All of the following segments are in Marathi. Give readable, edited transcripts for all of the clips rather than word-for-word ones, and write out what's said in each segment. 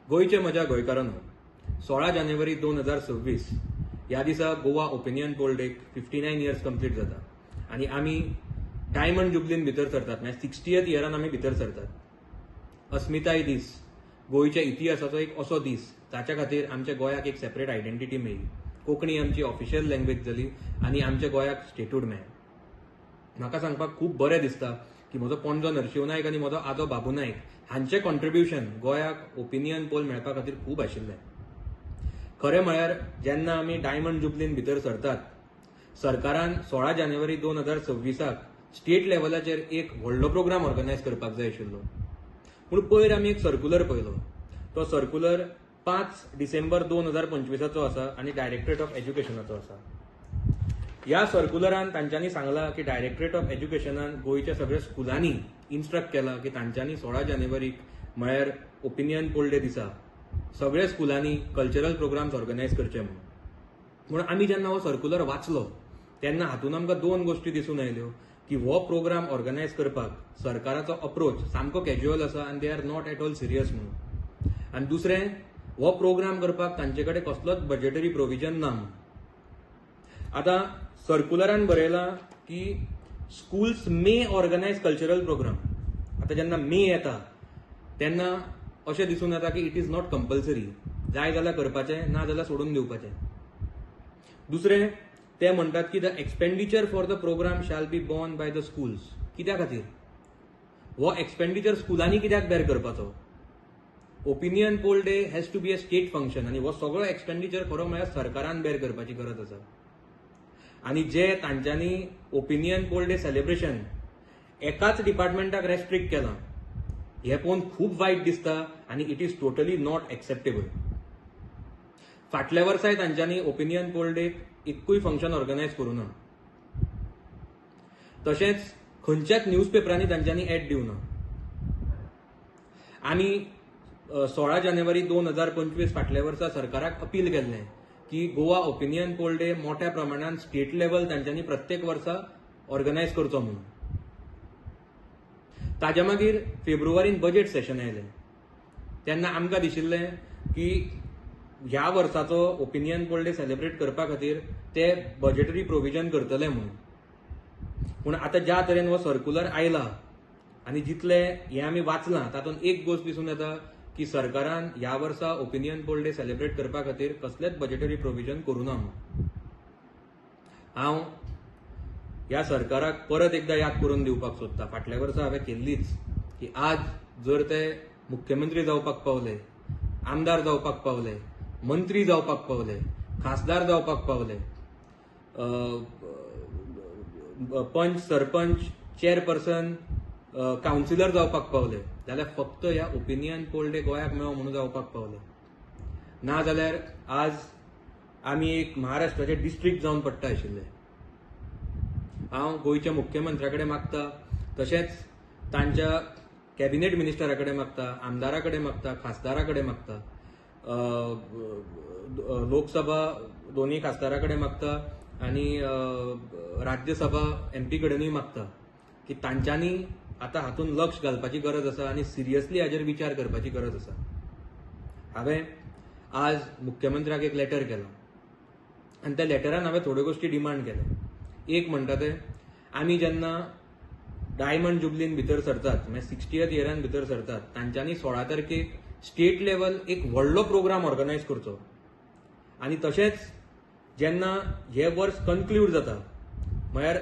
गोयचे म्हज्या गोंयकारांनो, 16 जानेवारी 2026 ह्या दिसा Goa opinion poll deck 59 years complete जाता आणि आमी डायमंड जुबलीन भितर सरतात, म्हणजे 60th इयरान आमी भितर सरतात. अस्मिताय दीस, गोंयच्या इतिहासाचो एक असो दीस जाच्या खातीर आमच्या गोंयाक एक सेपरेट आयडेंटिटी मेळ्ळी. कोंकणी आमची ऑफिशियल लँग्वेज जाली आणि आमच्या गोंयाक स्टेट्यूट मेळ्ळें. म्हाका सांगपाक खूब बरें दिसता की म्हजो पणजो नरशिंव नायक आनी म्हजो आजो बाबू नायक हांचें कॉन्ट्रिब्युशन गोंयाक ओपिनियन पोल मेळपा खातीर खूब आशिल्लें. खरें म्हळ्यार जेन्ना आमी डायमंड जुबलीन भितर सरतात, सरकारान 16 जानेवारी 2026 स्टेट लेवलाचेर एक व्हडलो प्रोग्राम ऑर्गनायज करपाक जाय आशिल्लो. पूण पयर आमी एक सर्क्युलर पळयलो. तो सर्क्युलर 5 डिसेंबर 2025 आसा आणि डायरेक्टरेट ऑफ एज्युकेशनाचो आसा. ह्या सर्क्युलरान तांच्यांनी सांगलां की डायरेक्टरेट ऑफ एज्युकेशनान गोंयच्या सगळ्या स्कुलांनी इन्स्ट्रक्ट केलां की तांच्यांनी 16 जानेवारीक म्हळ्यार ओपिनियन पोल डे दिसा सगळ्या स्कुलांनी कल्चरल प्रोग्राम्स ऑर्गनायज करचे म्हणून. पूण आमी जेन्ना हो सर्क्युलर वाचलो तेन्ना हातून आमकां दोन गोष्टी दिसून आयल्यो की हो प्रोग्राम ऑर्गनायज करपाक सरकाराचो अप्रोच सामको कॅज्युअल आसा आनी they are not at all serious म्हणून. आनी दुसरें, हो प्रोग्राम करपाक तांचे कडेन कसलोच बजेटरी प्रोविजन ना म्हणून. आतां सर्क्युलरान बरयलां की स्कूल्स मे ऑर्गनायज कल्चरल प्रोग्राम. आतां जेन्ना मे येता तेन्ना अशें दिसून येता की इट इज नॉट कंपल्सरी. जाय जाल्यार करपाचें, ना जाल्यार सोडून दिवपाचें. दुसरें, ते म्हणटात की the expenditure for the programme shall be borne by the schools. कित्या खातीर? हो एक्सपेंडिचर स्कुलांनी कित्याक बेर करपाचो? Opinion poll day has to be a state function आणि हो सगळो एक्सपेंडिचर खरो म्हळ्यार सरकारान बेर करपाची गरज आसा. आणि जे तांच्यांनी ओपिनियन पोल डे सेलिब्रेशन एकाच डिपार्टमेंटाक रेस्ट्रिक्ट केलां, हें पळोवन खूब वायट दिसता आणि it is totally not acceptable. फाटल्या वर्साय तांच्यांनी ओपिनियन पोल डे एकूय फंक्शन ऑर्गनायज करूना. तशेंच खंयच्याच न्यूजपेपरांनी तांच्यांनी एड दिवना. आमी 16 जानेवारी 2025 फाटल्या वर्सा सरकाराक अपील केल्लें की गोवा ओपिनियन पोल डे मोठ्या प्रमाणात स्टेट लेवल तांच्यांनी प्रत्येक वर्सा ऑर्गनायज करचो म्हणून. ताज्या मागीर फेब्रुवारीन बजेट सेशन आयलें तेन्ना आमकां दिशिल्लें की ह्या वर्साचो ओपिनियन पोल डे सेलिब्रेट करपा खातीर ते बजेटरी प्रोविजन करतले म्हणून. पूण आतां ज्या तरेन हो सर्क्युलर आयला आनी जितलें हें आमी वाचलां तातूंत एक गोष्ट दिसून येता की सरकारान ह्या वर्सा ओपिनियन पोल डे सेलिब्रेट करपा खातीर कसलेंच बजेटरी प्रोविजन करूना म्हणून. हांव ह्या सरकाराक परत एकदां याद करून दिवपाक सोदता. फाटल्या वर्सा हांवें केल्लीच की आज जर ते मुख्यमंत्री जावपाक पावले, आमदार जावपाक पावले, मंत्री जावपाक पावले, खासदार जावपाक पावले, पंच, सरपंच, चेअरपर्सन, कावन्सिलर जावपाक पावले जाल्यार फक्त ह्या ओपिनियन पोल डे गोंयाक मेळो म्हणून जावपाक पावले. ना जाल्यार आज आमी एक महाराष्ट्राचे डिस्ट्रिक्ट जावन पडटा आशिल्ले. हांव गोंयच्या मुख्यमंत्र्या कडेन मागता, तशेंच तांच्या कॅबिनेट मिनिस्टरा कडेन मागता, आमदारा कडेन मागता, खासदारा कडेन मागता, लोकसभा दोन्ही खासदारा कडेन मागता आनी राज्यसभा एमपी कडेनूय मागता की तांच्यांनी आतां हातूंत लक्ष घालपाची गरज आसा आणि सिरियसली हाजेर विचार करपाची गरज आसा. हांवें आज मुख्यमंत्र्याक एक लेटर केलां आनी त्या लेटरान हांवें थोड्यो गोश्टी डिमांड केल्या. एक म्हणटा ते, आमी जेन्ना डायमंड जुबलीन भितर सरतात, म्हणजे 60th इयरान भितर सरतात, तांच्यांनी 16 तारखेक स्टेट लेवल एक व्हडलो प्रोग्राम ऑर्गनायज करचो. आणि तशेंच जेन्ना हे वर्स कन्क्ल्यूड जाता, म्हळ्यार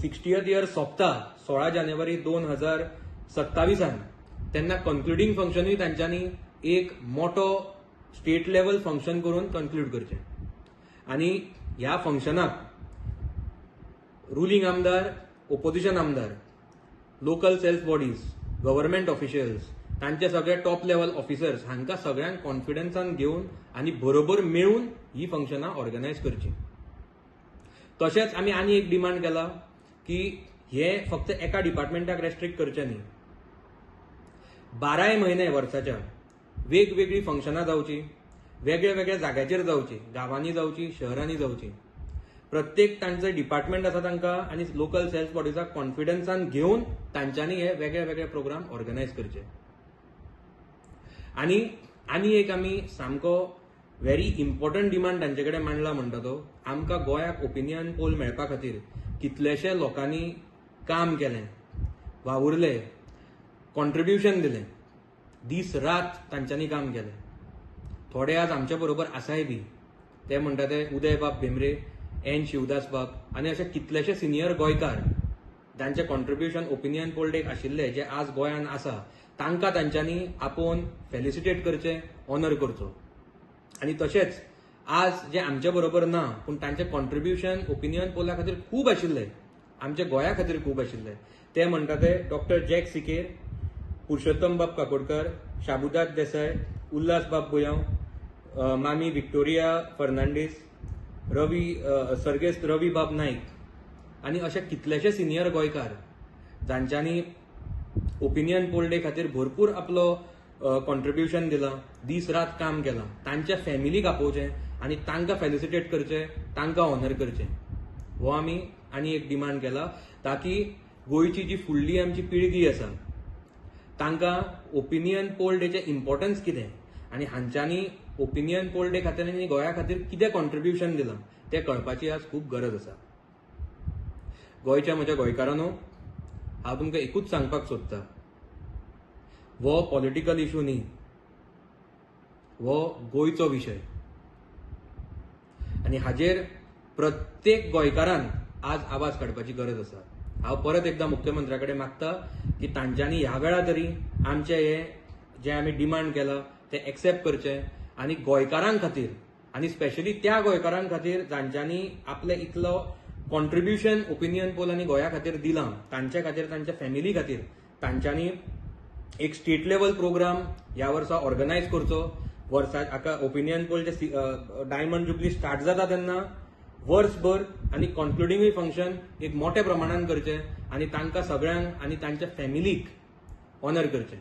60th इयर सोंपता 16 जानेवारी 2027 तेन्ना कन्क्लुडिंग फंक्शनूय तांच्यांनी एक मोठो स्टेट लेवल फंक्शन करून कन्क्ल्यूड करचें. आणि ह्या फंक्शनाक रुलिंग आमदार, ओपोजिशन आमदार, local self bodies, government officials, तांचे सगळे टॉप लेवल ऑफिसर्स हांकां सगळ्यांक कॉन्फिडन्सान घेवन आनी बरोबर मेळून ही फंक्शनां ऑर्गनायज करची. तशेंच आमी आनी एक डिमांड केला की हे फक्त एका डिपार्टमेंटाक रेस्ट्रिक्ट करचें न्ही. 12 म्हयने वर्साच्या वेगवेगळी फंक्शनां जावची, वेगळ्या वेगळ्या जाग्याचेर जावची, गांवांनी जावची, शहरांनी जावची. प्रत्येक तांचे डिपार्टमेंट आसा तांकां आनी लोकल सेल्फ बॉडीजाक कॉन्फिडन्सान घेवन तांच्यांनी हे वेगळे वेगळे प्रोग्राम ऑर्गनायज करचे. आनी एक आमी सामको व्हेरी इम्पॉर्टंट डिमांड तांचे कडेन मांडला म्हणटा तो आमकां गोंयाक ओपिनियन पोल मेळपा खातीर कितलेशे लोकांनी काम केलें, वावुरले, कॉन्ट्रिब्युशन दिलें, दीस रात तांच्यांनी काम केलें. थोडे आज आमच्या बरोबर आसाय बी. ते म्हणटा ते उदय बाब भेंब्रे, एन शिवदास बाब आनी अशे कितलेशे सिनियर गोंयकार जांचे कॉन्ट्रिब्युशन ओपिनियन पोल डेक आशिल्ले जे आज गोंयान आसा तांकां तांच्यांनी आपोवन फेलिसिटेट करचें, ऑनर करचो. आनी तशेंच आज जे आमच्या बरोबर ना पूण तांचे कॉन्ट्रिब्युशन ओपिनियन पोला खातीर खूब आशिल्ले, आमच्या गोंया खातीर खूब आशिल्ले, ते म्हणटा ते डॉक्टर जॅक सिकेर, पुरुषोत्तम बाब काकोडकर, शाबुदास देसाय, उल्हास बाब बुयांव, मामी विक्टोरिया फर्नांडीस, सर्गेस्त रवी बाब नाईक आनी अशे कितलेशे सिनियर गोंयकार जांच्यांनी ओपिनियन पोल डे खातीर भरपूर आपलो कॉन्ट्रिब्युशन दिलां, दीस रात काम केलां. तांच्या फॅमिलीक आपोवचें आनी तांकां फेलिसिटेट करचें, तांकां ऑनर करचें, हो आमी आनी एक डिमांड केला, ताकी गोंयची जी फुडली आमची पिळगी आसा तांकां ओपिनियन पोल डेचें इम्पॉर्टन्स कितें आनी हांच्यांनी ओपिनियन पोल डे खातीर आनी गोंया खातीर कितें कॉन्ट्रिब्युशन दिलां तें कळपाची आज खूब गरज आसा. गोंयच्या म्हज्या गोंयकारांनो, हांव तुमकां एकूच सांगपाक सोदतां, हो पॉलिटिकल इशू न्ही, हो गोंयचो विशय आनी हाजेर प्रत्येक गोंयकारान आज आवाज काडपाची गरज आसा. हांव परत एकदां मुख्यमंत्र्या कडेन मागता की तांच्यांनी ह्या वेळा तरी आमचे हे जे आमी डिमांड केला ते एक्सेप्ट करचे आनी गोंयकारां खातीर आनी स्पेशली त्या गोंयकारां खातीर जांच्यांनी आपले इतलो कॉन्ट्रिब्युशन ओपिनियन पोल आनी गोंया खातीर दिलां, तांचे खातीर, तांच्या फॅमिली खातीर तांच्यांनी एक स्टेट लेवल प्रोग्राम ह्या वर्सा ऑर्गनायज करचो. वर्सा ओपिनियन पोलचे डायमंड जुबली स्टार्ट जाता तेन्ना वर्सभर आनी कॉन्क्लुडिंगूय फंक्शन एक मोठ्या प्रमाणान करचें आनी तांकां सगळ्यांक आनी तांच्या फॅमिलीक ऑनर करचें.